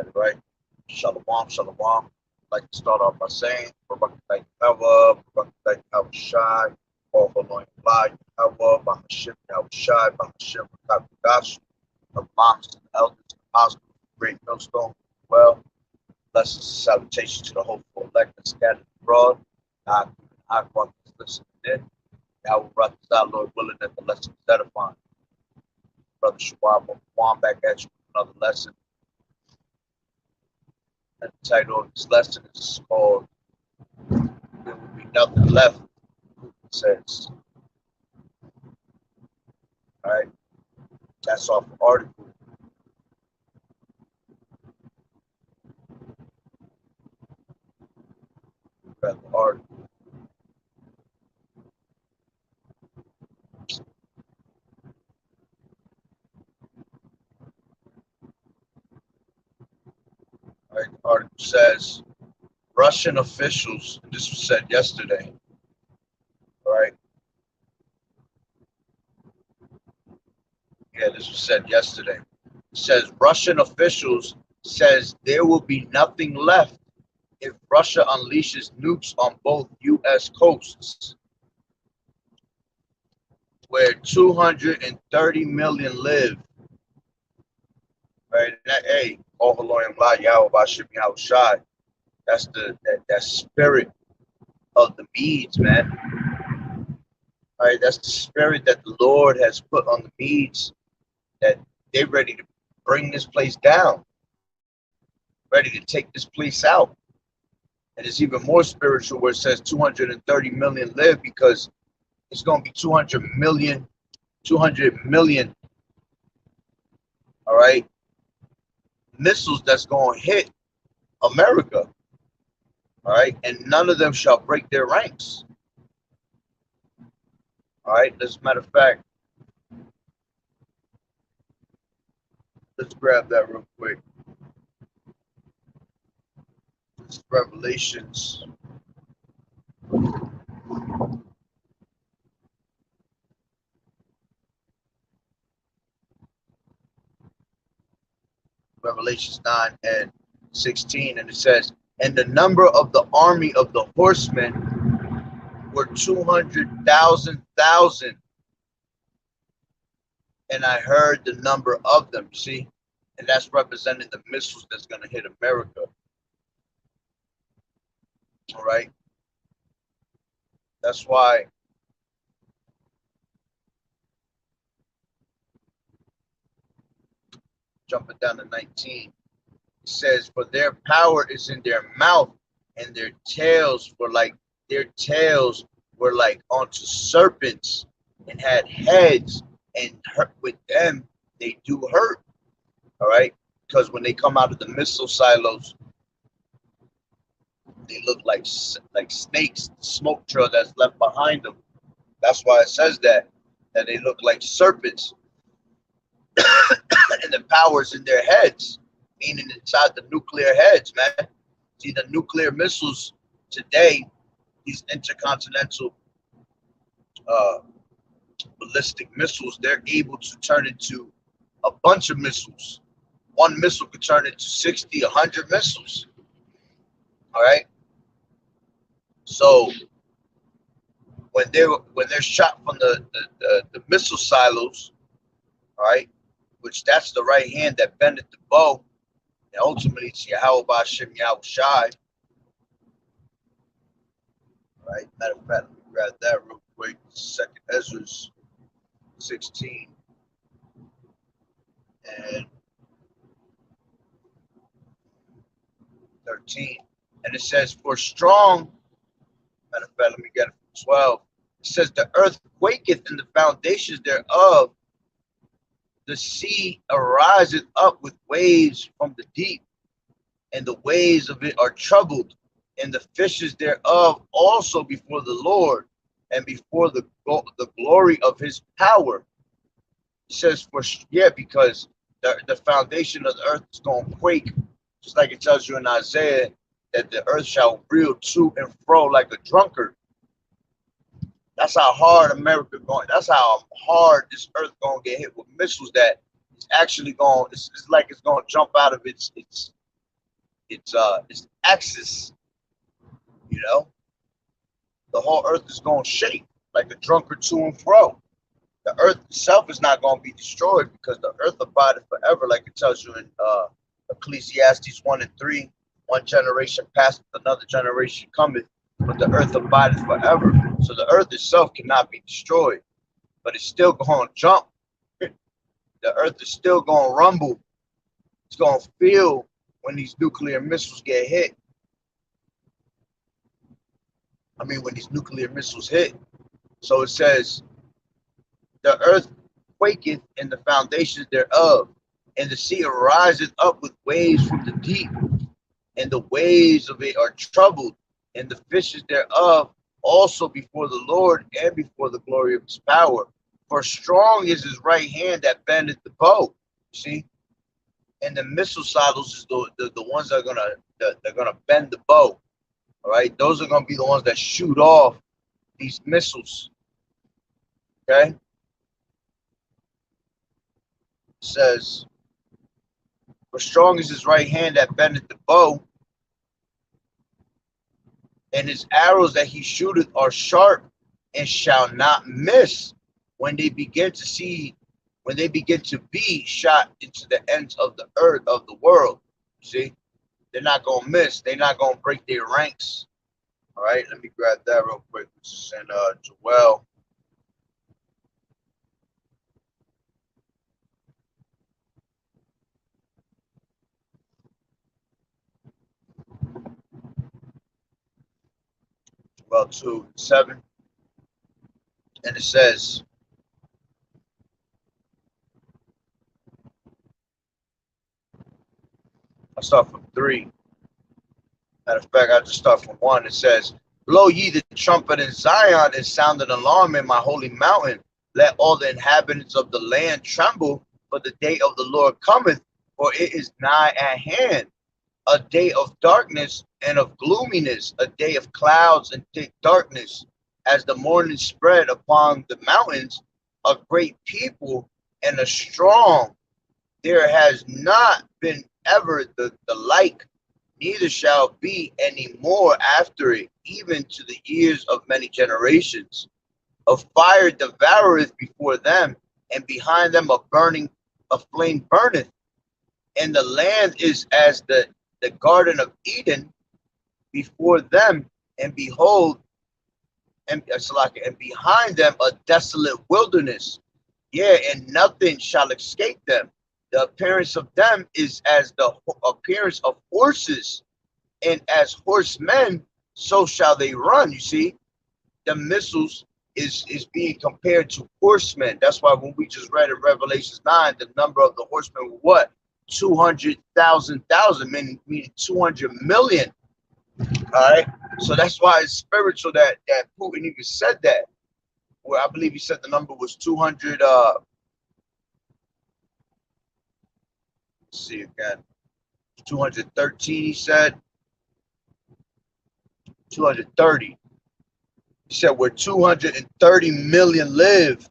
at it, right? Shalom, shalom. I'd like to start off by saying, Barak Yahweh, Barak Shai, all Holoim Lai, Yahweh, Bahashim Shai, Bahashim Kadash, the moms and elders, apostles, great millstone, well, blessings and salutations to the hopeful elect and scattered abroad. I want to listen in. Yahweh, brothers, our Lord willing that the lessons that are fine. Brother Shawab, Juan back at you with another lesson. And the title of this lesson is called There Will Be Nothing Left, Putin says. All right, that's off the article. Read the article. All right, the article says Russian officials, and this was said yesterday, all right? Yeah, this was said yesterday. It says Russian officials says there will be nothing left if Russia unleashes nukes on both U.S. coasts, where 230 million live. Right? Hey, all Holoim La Yahweh Bashim Yahweh Shai. That's that spirit of the Medes, man. All right, that's the spirit that the Lord has put on the Medes, that they're ready to bring this place down, ready to take this place out. And it's even more spiritual where it says 230 million live, because it's going to be 200 million, all right, missiles that's going to hit America, all right, and none of them shall break their ranks. All right, as a matter of fact, let's grab that real quick. It's Revelations. Revelations 9 and 16, and it says, and the number of the army of the horsemen were 200,000, and I heard the number of them, see? And that's representing the missiles that's going to hit America. All right? That's why jumping down to 19, it says, for their power is in their mouth, and their tails were like onto serpents, and had heads, and hurt with them they do hurt. All right, because when they come out of the missile silos, they look like snakes, the smoke trail that's left behind them. That's why it says that they look like serpents. And the power's in their heads, meaning inside the nuclear heads, man. See, the nuclear missiles today, these intercontinental ballistic missiles, they're able to turn into a bunch of missiles. One missile could turn into 60, 100 missiles. All right. So when they're shot from the missile silos, all right, which that's the right hand that bendeth the bow, and ultimately it's Yahweh Bashim Yahweh Shai. All right. Matter of fact, let me grab that real quick. Second Ezra 16 and 13. And it says, for strong, matter of fact, let me get it from 12. It says, the earth quaketh and the foundations thereof. The sea ariseth up with waves from the deep, and the waves of it are troubled, and the fishes thereof also before the Lord, and before the glory of his power. It says, because the foundation of the earth is going to quake, just like it tells you in Isaiah that the earth shall reel to and fro like a drunkard. That's how hard America going. That's how hard this earth going to get hit with missiles that it's actually going. It's like it's going to jump out of its its axis, you know, the whole earth is going to shake like a drunkard to and fro. The earth itself is not going to be destroyed because the earth abideth forever, like it tells you in Ecclesiastes 1 and 3. One generation passeth, another generation cometh, but the earth abideth forever. So the earth itself cannot be destroyed, but it's still going to jump. The earth is still going to rumble. It's going to feel when these nuclear missiles get hit. I mean, when these nuclear missiles hit. So it says, the earth quaketh and the foundations thereof, and the sea ariseth up with waves from the deep, and the waves of it are troubled, and the fishes thereof also before the Lord and before the glory of his power. For strong is his right hand that bendeth the bow. See? And the missile silos is the ones that are gonna bend the bow. All right, those are gonna be the ones that shoot off these missiles. Okay, it says, for strong is his right hand that bendeth the bow, and his arrows that he shooteth are sharp and shall not miss when they begin to be shot into the ends of the earth of the world. See, they're not gonna miss. They're not gonna break their ranks. All right, let me grab that real quick. This is in Joel. Joel 2:7, and it says, I'll start from 3. Matter of fact, I'll just start from 1. It says, blow ye the trumpet in Zion and sound an alarm in my holy mountain. Let all the inhabitants of the land tremble, for the day of the Lord cometh, for it is nigh at hand. A day of darkness and of gloominess, a day of clouds and thick darkness, as the morning spread upon the mountains, a great people and a strong. There has not been ever the like, neither shall be any more after it, even to the years of many generations. A fire devoureth before them, and behind them a flame burneth. And the land is as the garden of Eden before them, and behold, and behind them a desolate wilderness. Yeah, and nothing shall escape them. The appearance of them is as the appearance of horses, and as horsemen, so shall they run. You see, the missiles is being compared to horsemen. That's why when we just read in Revelation 9, the number of the horsemen were what? 200,000, meaning 200 million. All right. So that's why it's spiritual that Putin even said that. Where I believe he said the number was 200. Let's see again. 213. He said 230. He said where 230 million live.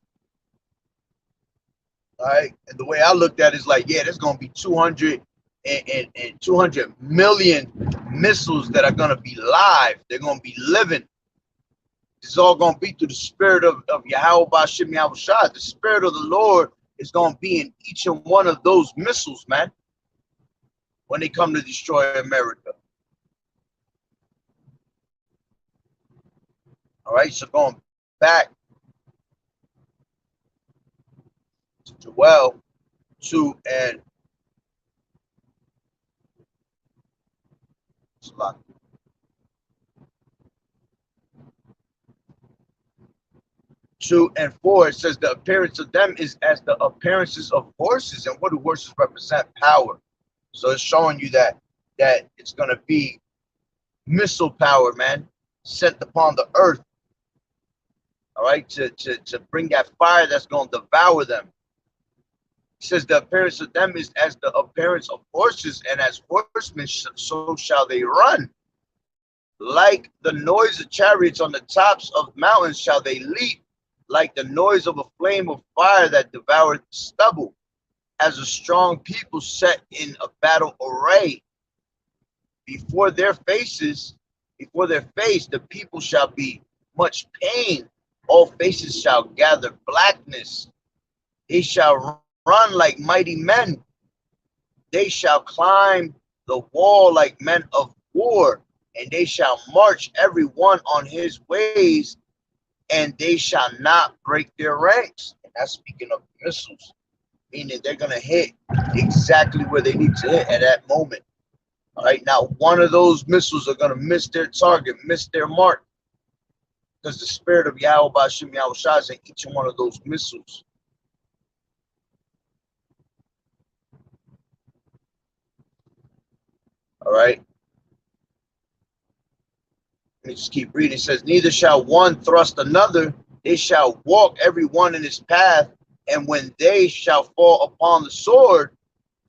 All right. And the way I looked at it is like, yeah, there's gonna be 200 and 200 million missiles that are gonna be live. They're gonna be living. It's all gonna be through the spirit of Yahweh Bashim Yahushua. The spirit of the Lord is gonna be in each and one of those missiles, man, when they come to destroy America. All right, so going back to Joel 2 and 2 and 4, it says the appearance of them is as the appearances of horses. And what do horses represent? Power. So it's showing you that it's going to be missile power, man, sent upon the earth. All right, to bring that fire that's going to devour them. It says the appearance of them is as the appearance of horses, and as horsemen so shall they run. Like the noise of chariots on the tops of mountains shall they leap, like the noise of a flame of fire that devoured stubble, as a strong people set in a battle array. before their faces, before their face, the people shall be much pain. All faces shall gather blackness. They shall run like mighty men. They shall climb the wall like men of war, and they shall march every one on his ways, and they shall not break their ranks. And that's speaking of missiles, meaning they're going to hit exactly where they need to hit at that moment. All right, now one of those missiles are going to miss their target, miss their mark, because the spirit of Yahweh Bashim Yahweh Shah is in each one of those missiles. All right. Let me just keep reading. It says, neither shall one thrust another, they shall walk every one in his path, and when they shall fall upon the sword,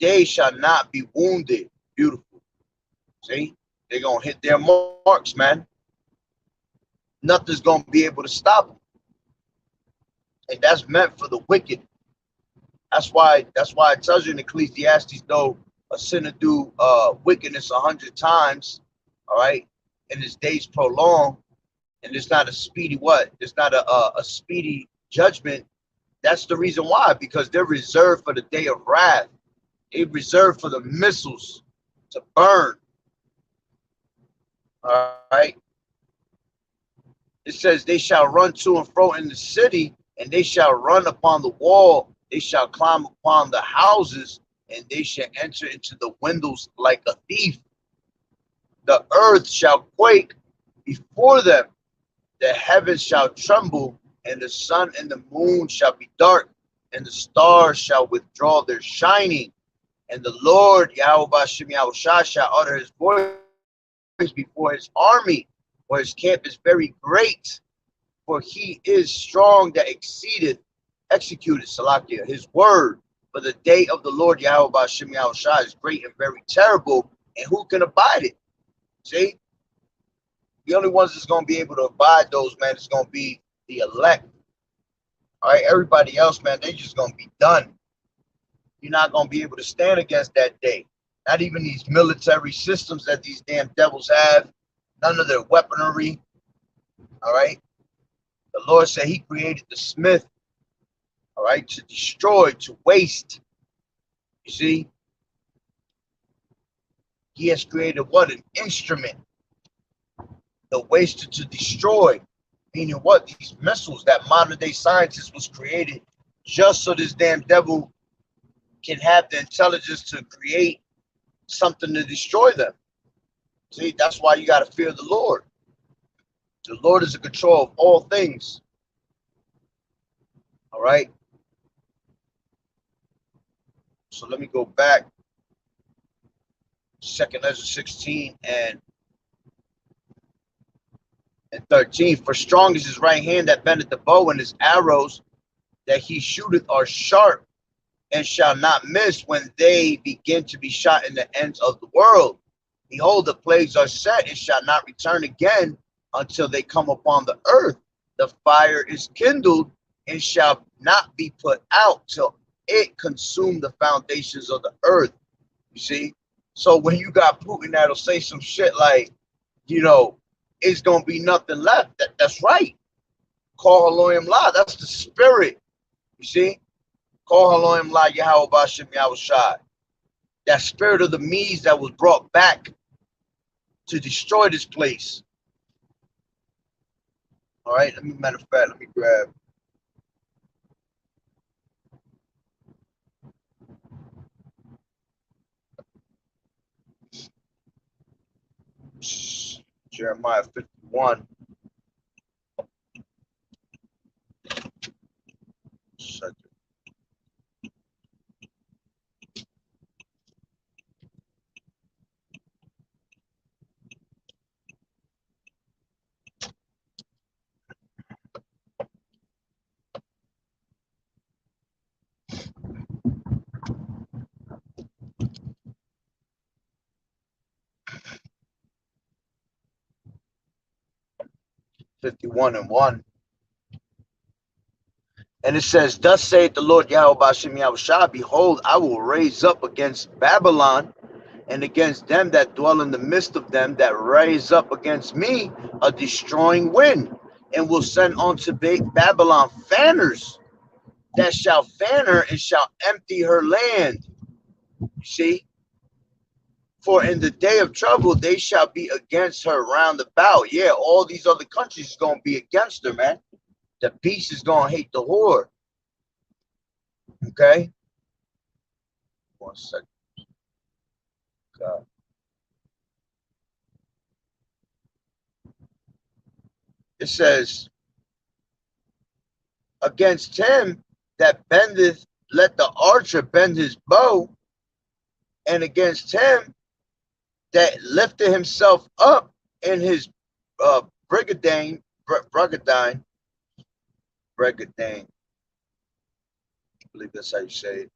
they shall not be wounded. Beautiful. See? They're going to hit their marks, man. Nothing's going to be able to stop them. And that's meant for the wicked. That's why it tells you in Ecclesiastes, though a sinner do wickedness 100 times, all right, and his days prolong, and it's not a speedy what? It's not a speedy judgment. That's the reason why, because they're reserved for the day of wrath. They're reserved for the missiles to burn. All right. It says they shall run to and fro in the city, and they shall run upon the wall. They shall climb upon the houses, and they shall enter into the windows like a thief. The earth shall quake before them. The heavens shall tremble, and the sun and the moon shall be dark, and the stars shall withdraw their shining. And the Lord, Yahweh Bashim Yahweh Shah, shall utter his voice before his army, for his camp is very great, for he is strong that exceedeth, executed, Salakia, his word. For the day of the Lord, Yahweh Bashim Yahweh Shah, is great and very terrible, and who can abide it? See? The only ones that's going to be able to abide those, man, is going to be the elect. All right, everybody else, man, they just going to be done. You're not going to be able to stand against that day. Not even these military systems that these damn devils have. None of their weaponry. All right. The Lord said he created the smith, all right, to destroy, to waste. You see? He has created what? An instrument. The waster to destroy. Meaning what? These missiles that modern day scientists was created just so this damn devil can have the intelligence to create something to destroy them. See, that's why you got to fear the Lord. The Lord is in control of all things. All right. So let me go back. 2nd Ezra 16 and 13. For strong is his right hand that bendeth the bow, and his arrows that he shooteth are sharp, and shall not miss when they begin to be shot in the ends of the world. Behold, the plagues are set, and shall not return again until they come upon the earth. The fire is kindled, and shall not be put out till it consume the foundations of the earth. You see? So when you got Putin that'll say some shit like, you know, it's going to be nothing left. That's right. Call Elohim La. That's the spirit. You see? Call Elohim La Yahweh Bashim Yahweh Shai. That spirit of the Medes that was brought back to destroy this place. All right. Matter of fact, let me grab. Jeremiah 51. Fifty-one and 1. And it says, thus saith the Lord Yahweh Bashim Yahweh Shah, behold, I will raise up against Babylon and against them that dwell in the midst of them that raise up against me a destroying wind, and will send unto Babylon fanners that shall fan her and shall empty her land. You see? For in the day of trouble they shall be against her round about. Yeah, all these other countries is going to be against her, man. The beast is going to hate the whore. Okay? 1 second. God. It says, against him that bendeth, let the archer bend his bow, and against him that lifted himself up in his brigadine, I believe that's how you say it.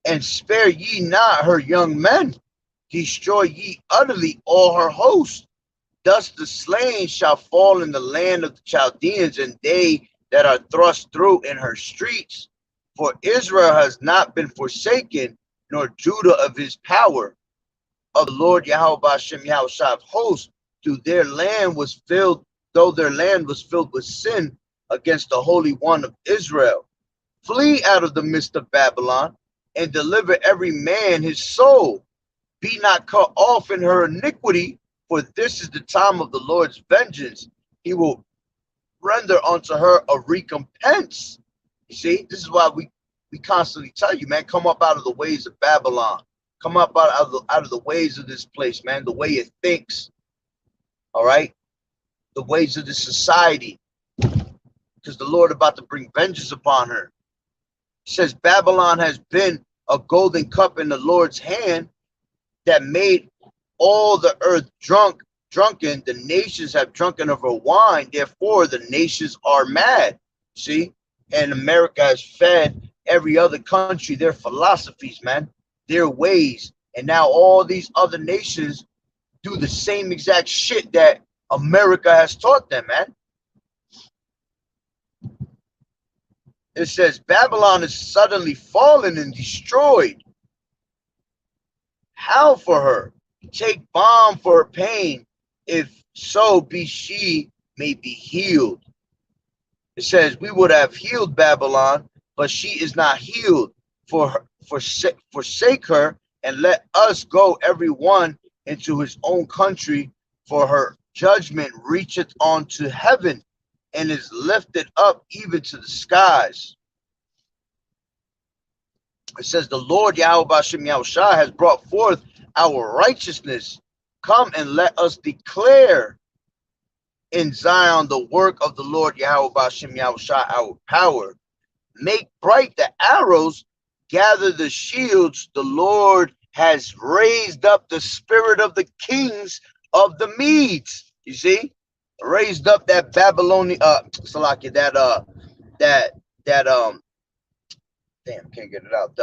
And spare ye not her young men, destroy ye utterly all her host. Thus the slain shall fall in the land of the Chaldeans, and they that are thrust through in her streets. For Israel has not been forsaken, nor Judah of his power. Of the Lord Yahweh Hashem Yahushua of hosts, through their land was filled, though their land was filled with sin against the Holy One of Israel. Flee out of the midst of Babylon, and deliver every man his soul. Be not cut off in her iniquity, for this is the time of the Lord's vengeance. He will render unto her a recompense. You see, this is why we constantly tell you, man, come up out of the ways of Babylon. Come up out of the ways of this place, man, the way it thinks. All right? The ways of this society. Because the Lord about to bring vengeance upon her. It says Babylon has been a golden cup in the Lord's hand that made all the earth drunken. The nations have drunken of her wine. Therefore, the nations are mad. See? And America has fed every other country their philosophies, man, their ways. And now all these other nations do the same exact shit that America has taught them, man. It says Babylon is suddenly fallen and destroyed. How for her? Take balm for her pain, if so be she may be healed. It says we would have healed Babylon, but she is not healed. Forsake her, and let us go every one into his own country, for her judgment reacheth on to heaven, and is lifted up even to the skies. It says the Lord Yahweh Hashem Yahushua has brought forth our righteousness. Come and let us declare in Zion the work of the Lord Yahweh Hashem Yahushua, our power. Make bright the arrows, gather the shields. The Lord has raised up the spirit of the kings of the Medes. You see, raised up that Babylonian Salakia, damn, can't get it out.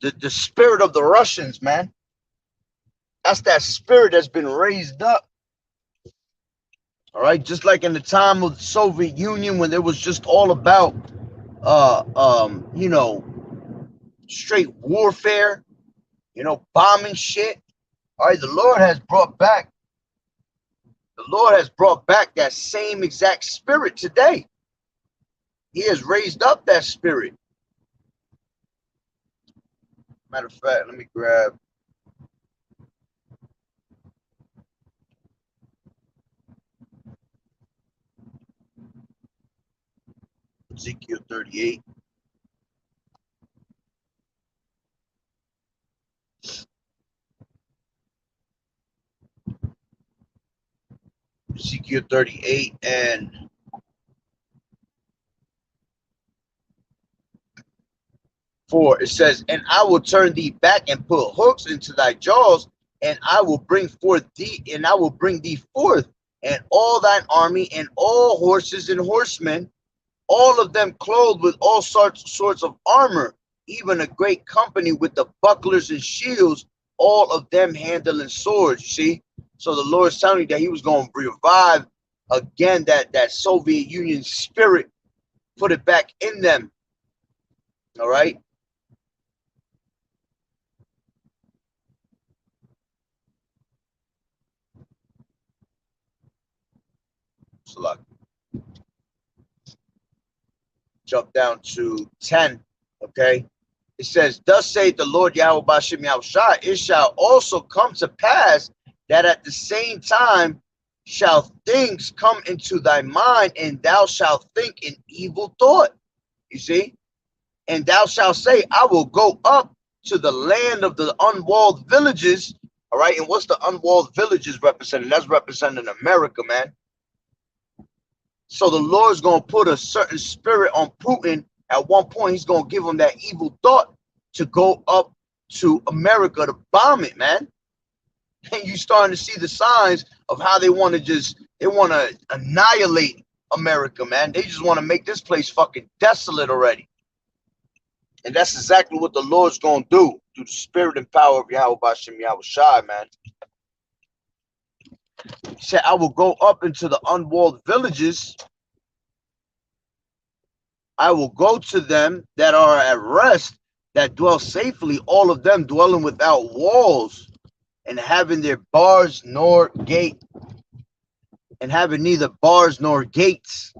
The spirit of the Russians, man. That's that spirit that's been raised up. All right, just like in the time of the Soviet Union, when there was just all about you know, straight warfare, you know, bombing shit. All right, the Lord has brought back that same exact spirit today. He has raised up that spirit. Matter of fact, let me grab Ezekiel 38. Ezekiel 38 and 4. It says, and I will turn thee back and put hooks into thy jaws, and I will bring thee forth, and all thine army, and all horses and horsemen, all of them clothed with all sorts of armor, even a great company with the bucklers and shields, all of them handling swords. You see? So the Lord's telling you that he was going to revive again that Soviet Union spirit, put it back in them. All right? Salak. Jump down to 10. Okay. It says, thus saith the Lord Yahweh Bashem Yahushua, it shall also come to pass that at the same time shall things come into thy mind, and thou shalt think an evil thought. You see? And thou shalt say, I will go up to the land of the unwalled villages. All right. And what's the unwalled villages representing? That's representing America, man. So the Lord's going to put a certain spirit on Putin. At one point, he's going to give him that evil thought to go up to America to bomb it, man. And you're starting to see the signs of how they want to annihilate America, man. They just want to make this place fucking desolate already. And that's exactly what the Lord's going to do through the spirit and power of Yahweh Bashem Yahushua, man. He said, I will go up into the unwalled villages. I will go to them that are at rest, that dwell safely, all of them dwelling without walls, and having their bars nor gate, and having neither bars nor gates,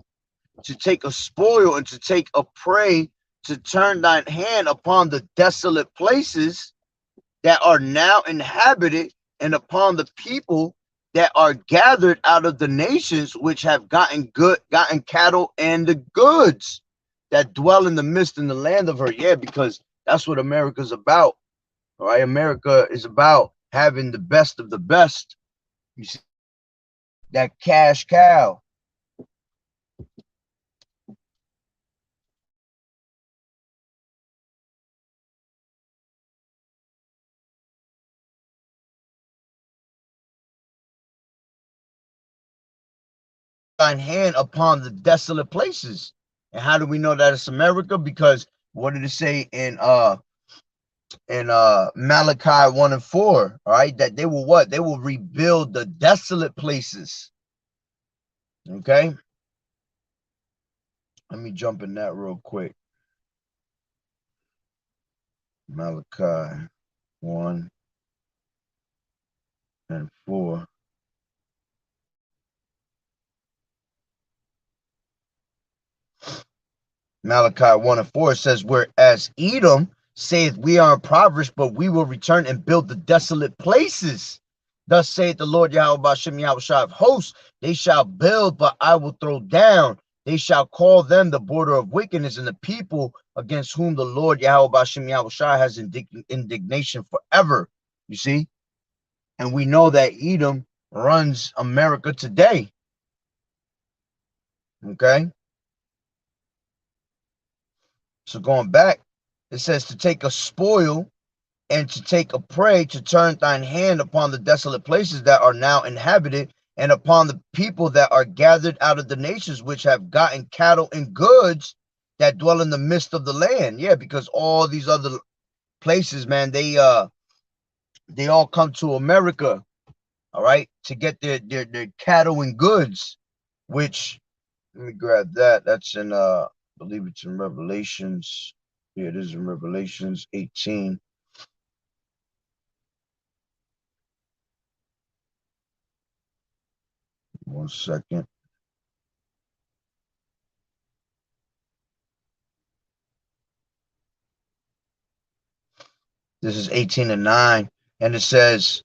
to take a spoil and to take a prey, to turn thine hand upon the desolate places that are now inhabited, and upon the people that are gathered out of the nations, which have gotten cattle and the goods, that dwell in the midst in the land of her. Yeah, because that's what America's about. All right, America is about having the best of the best. You see, that cash cow. Thine hand upon the desolate places. And how do we know that it's America? Because what did it say in Malachi 1 and 4? All right, that they will what? They will rebuild the desolate places. Okay. Let me jump in that real quick. Malachi 1 and 4. Malachi 1 and 4 says, whereas Edom saith, we are impoverished, but we will return and build the desolate places. Thus saith the Lord Yahweh Bashem Yahushua of hosts, they shall build, but I will throw down. They shall call them the border of wickedness, and the people against whom the Lord Yahweh Bashem Yahushua has indignation forever. You see? And we know that Edom runs America today. Okay? So going back, it says to take a spoil and to take a prey, to turn thine hand upon the desolate places that are now inhabited, and upon the people that are gathered out of the nations, which have gotten cattle and goods, that dwell in the midst of the land. Yeah, because all these other places, man, they all come to America, all right, to get their cattle and goods, which, let me grab that. That's in I believe it's in Revelations. Yeah, it is in Revelations 18. One second. This is 18 and 9, and it says,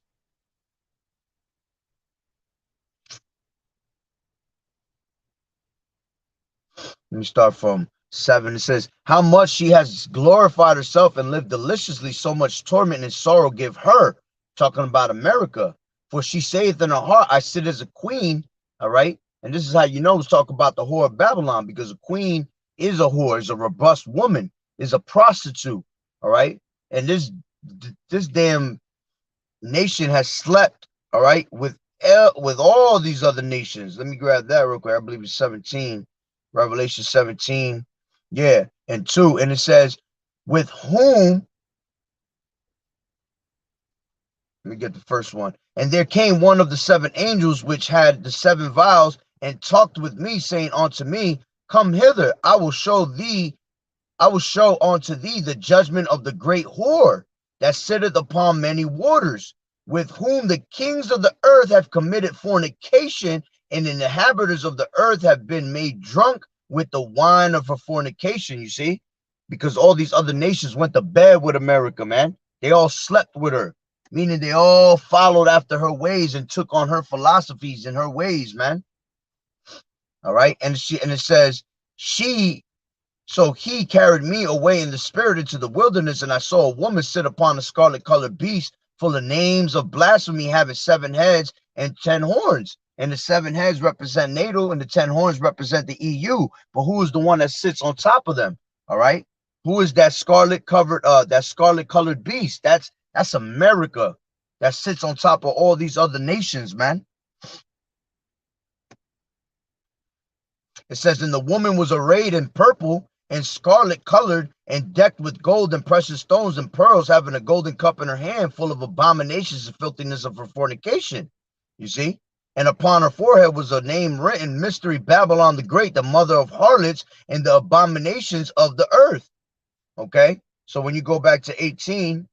let me start from 7. It says, how much she has glorified herself and lived deliciously, so much torment and sorrow give her. Talking about America. For she saith in her heart, I sit as a queen. All right. And this is how you know it's talking about the whore of Babylon, because a queen is a whore, is a robust woman, is a prostitute. All right. And this damn nation has slept, all right, with all these other nations. Let me grab that real quick. I believe it's 17. Revelation 17, yeah, and 2, and it says, with whom, let me get the first one. And there came one of the 7 angels which had the 7 vials, and talked with me, saying unto me, come hither, I will show unto thee the judgment of the great whore that sitteth upon many waters, with whom the kings of the earth have committed fornication, and the inhabitants of the earth have been made drunk with the wine of her fornication, you see, because all these other nations went to bed with America, man. They all slept with her, meaning they all followed after her ways and took on her philosophies and her ways, man. All right. And it says, so he carried me away in the spirit into the wilderness, and I saw a woman sit upon a scarlet colored beast full of names of blasphemy, having 7 heads and 10 horns. And the 7 heads represent NATO, and the 10 horns represent the EU. But who is the one that sits on top of them? All right. Who is that scarlet colored beast? That's America that sits on top of all these other nations, man. It says, and the woman was arrayed in purple and scarlet colored and decked with gold and precious stones and pearls, having a golden cup in her hand full of abominations and filthiness of her fornication. You see? And upon her forehead was a name written, Mystery Babylon the Great, the mother of harlots and the abominations of the earth. Okay? So when you go back to 18,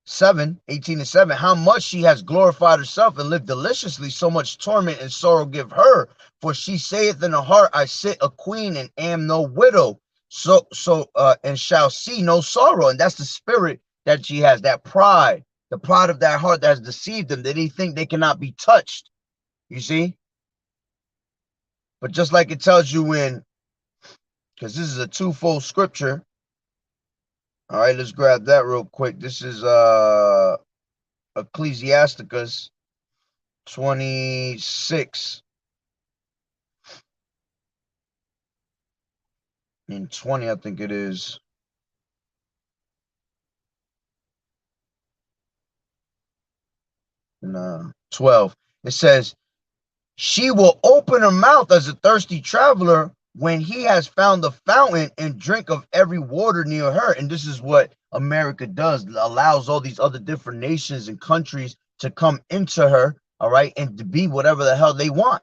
'7, 18 and 7, how much she has glorified herself and lived deliciously, so much torment and sorrow give her. For she saith in her heart, I sit a queen and am no widow, and shall see no sorrow. And that's the spirit that she has, that pride, the pride of that heart that has deceived them, that they think they cannot be touched. You see? But just like it tells you in, because this is a twofold scripture. All right, let's grab that real quick. This is Ecclesiasticus 26 and 20, I think it is. And 12. It says, she will open her mouth as a thirsty traveler when he has found the fountain, and drink of every water near her. And this is what America does, allows all these other different nations and countries to come into her, all right, and to be whatever the hell they want.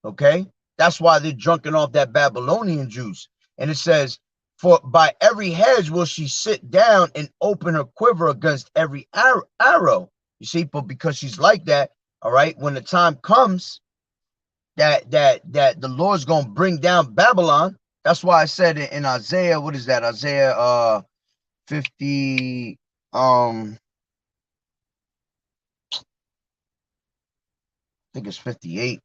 Okay, that's why they're drunken off that Babylonian juice. And it says, for by every hedge will she sit down and open her quiver against every arrow. You see, but because she's like that, all right, when the time comes that the Lord's gonna bring down Babylon. That's why I said it in Isaiah. What is that? Isaiah 50. I think it's 58.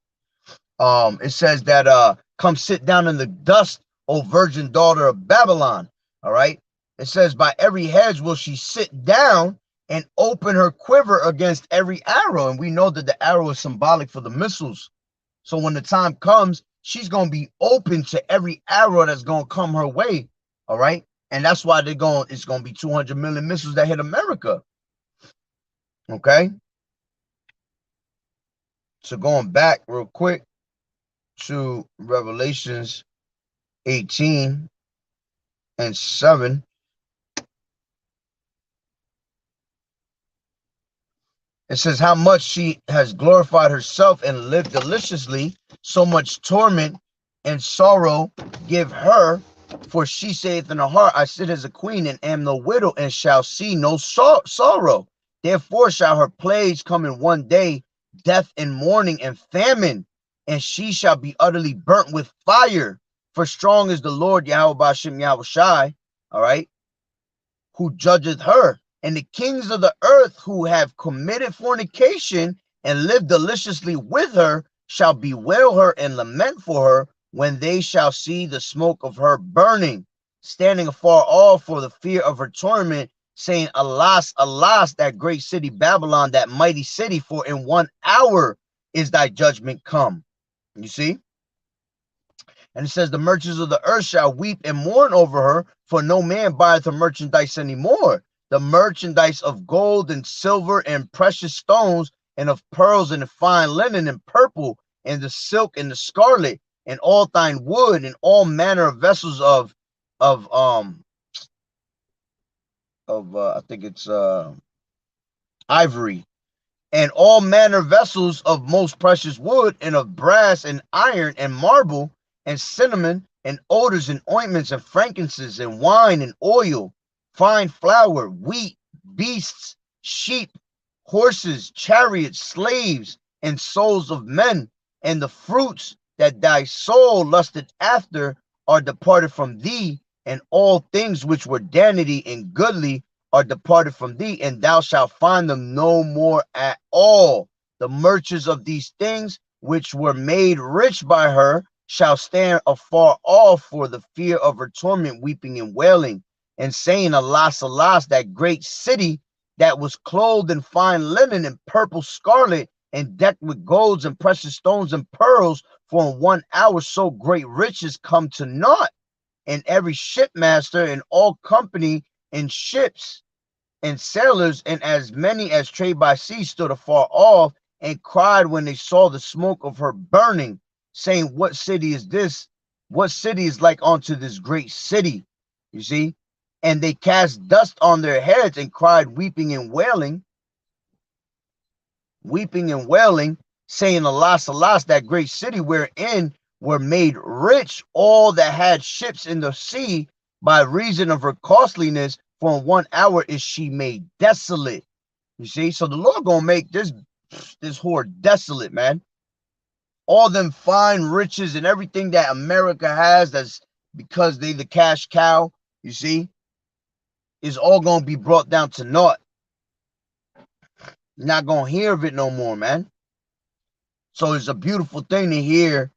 It says that come sit down in the dust, O virgin daughter of Babylon. All right. It says, by every hedge will she sit down and open her quiver against every arrow. And we know that the arrow is symbolic for the missiles. So when the time comes, she's going to be open to every arrow that's going to come her way. All right. And that's why it's going to be 200 million missiles that hit America. Okay. So going back real quick to Revelations 18 and 7. It says, how much she has glorified herself and lived deliciously, so much torment and sorrow give her. For she saith in her heart, I sit as a queen and am no widow, and shall see no sorrow. Therefore shall her plagues come in one day, death and mourning and famine, and she shall be utterly burnt with fire. For strong is the Lord Yahweh Ba'ashem Yahweh Shai, all right, who judgeth her. And the kings of the earth who have committed fornication and lived deliciously with her shall bewail her and lament for her when they shall see the smoke of her burning, standing afar off for the fear of her torment, saying, alas, alas, that great city Babylon, that mighty city, for in 1 hour is thy judgment come. You see? And it says, the merchants of the earth shall weep and mourn over her, for no man buyeth her merchandise anymore. The merchandise of gold and silver and precious stones, and of pearls and fine linen and purple, and the silk and the scarlet, and all thine wood, and all manner of vessels of I think it's ivory, and all manner vessels of most precious wood, and of brass and iron and marble, and cinnamon, and odors and ointments, and frankincense, and wine and oil, fine flour, wheat, beasts, sheep, horses, chariots, slaves, and souls of men, and the fruits that thy soul lusted after are departed from thee, and all things which were danity and goodly are departed from thee, and thou shalt find them no more at all. The merchants of these things which were made rich by her shall stand afar off for the fear of her torment, weeping and wailing, and saying, Alas, alas, that great city that was clothed in fine linen and purple scarlet, and decked with golds and precious stones and pearls, for in 1 hour so great riches come to naught. And every shipmaster and all company in ships and sailors, and as many as trade by sea, stood afar off, and cried when they saw the smoke of her burning, saying, What city is this? What city is like unto this great city? You see? And they cast dust on their heads and cried, weeping and wailing, saying, Alas, alas, that great city wherein were made rich all that had ships in the sea, by reason of her costliness, for in 1 hour is she made desolate. You see, so the Lord gonna make this whore desolate, man. All them fine riches and everything that America has, that's because they the cash cow, you see, is all gonna be brought down to naught. You're not gonna hear of it no more, man. So it's a beautiful thing to hear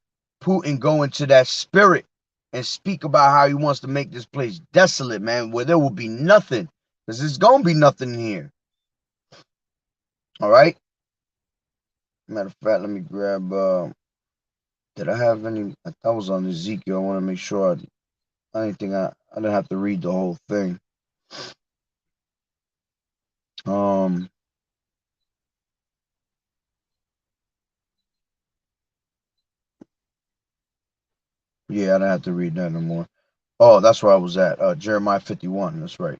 Putin go into that spirit and speak about how he wants to make this place desolate, man, where there will be nothing. Because there's going to be nothing here. All right? Matter of fact, let me grab, did I have any, I was on Ezekiel. I want to make sure I didn't have to read the whole thing. Yeah, I don't have to read that no more. Oh, that's where I was at. Jeremiah 51. That's right.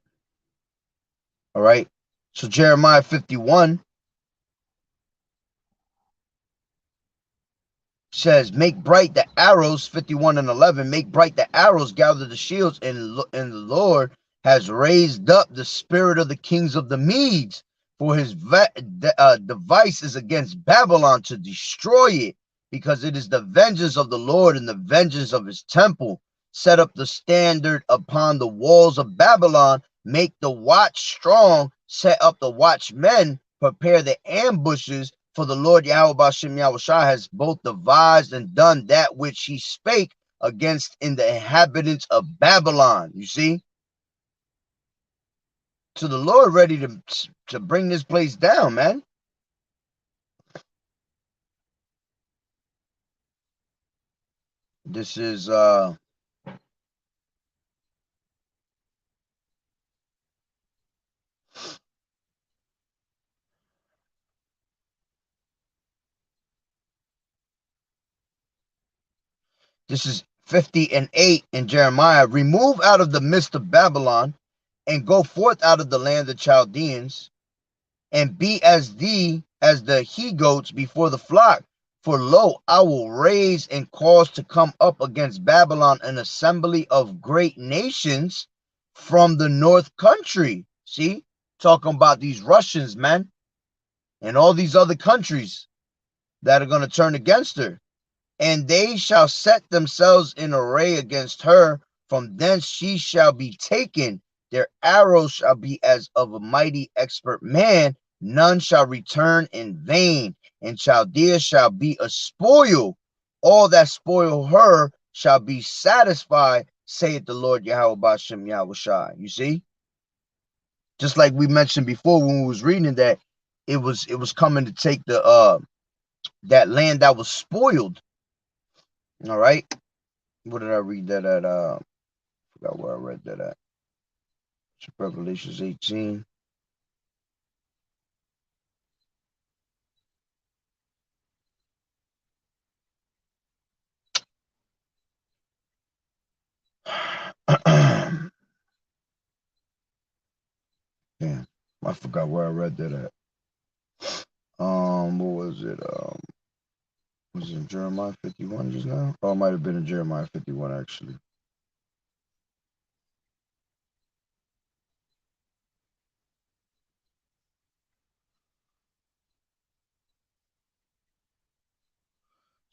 All right. So Jeremiah 51 says, Make bright the arrows, 51 and 11. Make bright the arrows, gather the shields, and the Lord has raised up the spirit of the kings of the Medes, for his device is against Babylon to destroy it, because it is the vengeance of the Lord and the vengeance of his temple. Set up the standard upon the walls of Babylon, make the watch strong, set up the watchmen, prepare the ambushes, for the Lord Yahweh Bashem Yahushua has both devised and done that which he spake against in the inhabitants of Babylon. You see? So the Lord ready to bring this place down, man. This is this is 50 and 8 in Jeremiah. Remove out of the midst of Babylon, and go forth out of the land of Chaldeans, and be as the he goats before the flock. For lo, I will raise and cause to come up against Babylon an assembly of great nations from the north country. See, talking about these Russians, man, and all these other countries that are going to turn against her. And they shall set themselves in array against her. From thence she shall be taken. Their arrows shall be as of a mighty expert man. None shall return in vain. And Chaldea shall be a spoil. All that spoil her shall be satisfied, saith the Lord Yahweh Bashem Yahushai. You see? Just like we mentioned before when we was reading that it was coming to take the that land that was spoiled. All right. What did I read that at? Forgot where I read that at. Revelations 18. Yeah, I forgot where I read that at. What was it? Was it Jeremiah 51 just now? Oh, it might have been in Jeremiah 51 actually.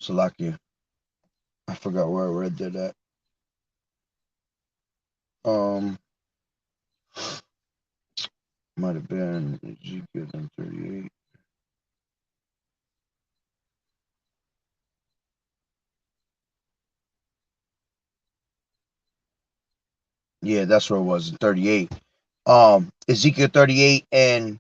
Salakia. I forgot where I read that at. Um, might have been Ezekiel 38. Yeah, that's where it was, 38. Ezekiel 38, and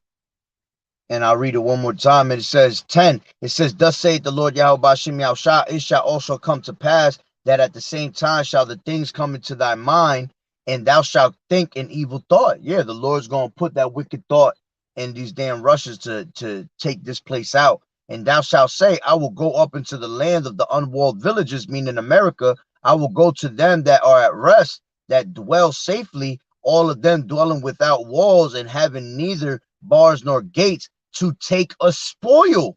I'll read it one more time. And it says 10. It says, Thus saith the Lord Yahweh Bashem Yahushua, it shall also come to pass that at the same time shall the things come into thy mind, and thou shalt think an evil thought. Yeah, the Lord's gonna put that wicked thought in these damn Russians to take this place out. And thou shalt say, I will go up into the land of the unwalled villages, meaning America. I will go to them that are at rest, that dwell safely, all of them dwelling without walls and having neither bars nor gates, to take a spoil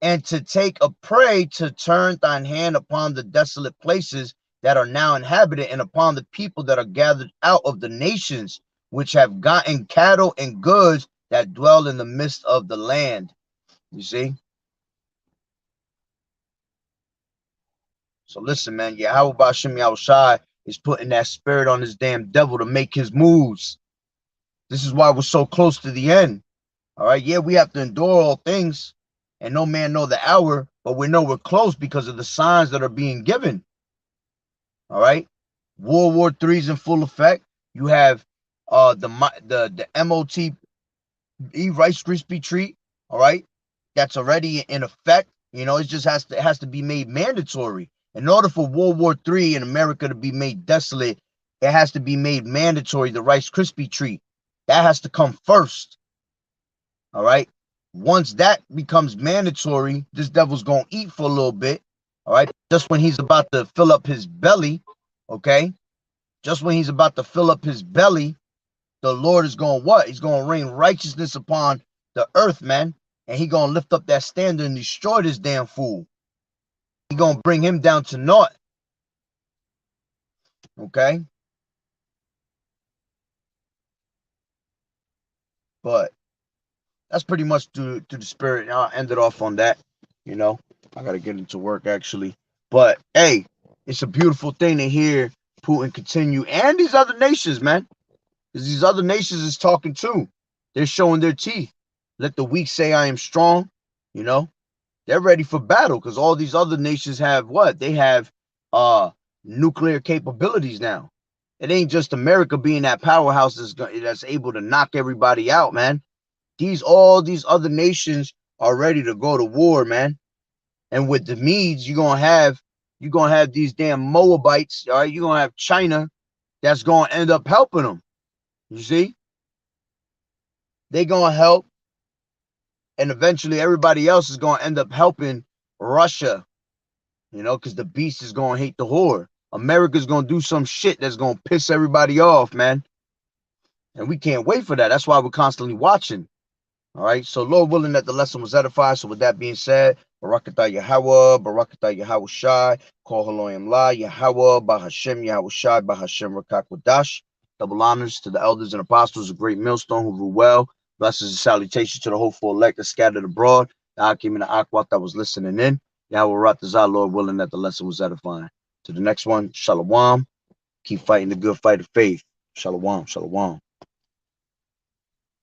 and to take a prey, to turn thine hand upon the desolate places that are now inhabited, and upon the people that are gathered out of the nations, which have gotten cattle and goods, that dwell in the midst of the land. You see? So listen, man, Yahweh Bashem Yahushai is putting that spirit on this damn devil to make his moves. This is why we're so close to the end. All right, yeah, we have to endure all things, and no man know the hour, but we know we're close because of the signs that are being given. All right, World War III is in full effect. You have the MOTE Rice Krispie treat. All right, that's already in effect. You know, it just has to be made mandatory. In order for World War III in America to be made desolate, it has to be made mandatory. The Rice Krispie treat, that has to come first. All right. Once that becomes mandatory, this devil's going to eat for a little bit. All right. Just when he's about to fill up his belly, okay? Just when he's about to fill up his belly, the Lord is going to what? He's going to rain righteousness upon the earth, man. And he going to lift up that standard and destroy this damn fool. He going to bring him down to naught. Okay? But that's pretty much to the spirit. I'll end it off on that. You know, I got to get into work actually. But hey, it's a beautiful thing to hear Putin continue, and these other nations, man. Because these other nations is talking too. They're showing their teeth. Let the weak say I am strong. You know, they're ready for battle because all these other nations have what? They have nuclear capabilities now. It ain't just America being that powerhouse that's able to knock everybody out, man. All these other nations are ready to go to war, man. And with the Medes, you're gonna have these damn Moabites, all right? You're gonna have China that's gonna end up helping them. You see? They're gonna help, and eventually everybody else is gonna end up helping Russia, you know, because the beast is gonna hate the whore. America's gonna do some shit that's gonna piss everybody off, man. And we can't wait for that. That's why we're constantly watching. All right. So, Lord willing that the lesson was edified. So, with that being said, Barakatah Yahweh, Barakatah Yahweh Shai, Call Haloyim La, Yahweh, Bahashem Yahweh Shai, Bahashem Rakak Wadash. Double honors to the elders and apostles of Great Millstone who rule well. Blessings and salutations to the hopeful elect that scattered abroad. The Akim and the Akwat that was listening in. Yahweh Ratazah, Lord willing that the lesson was edifying. To the next one, Shalom. Keep fighting the good fight of faith. Shalom, shalom.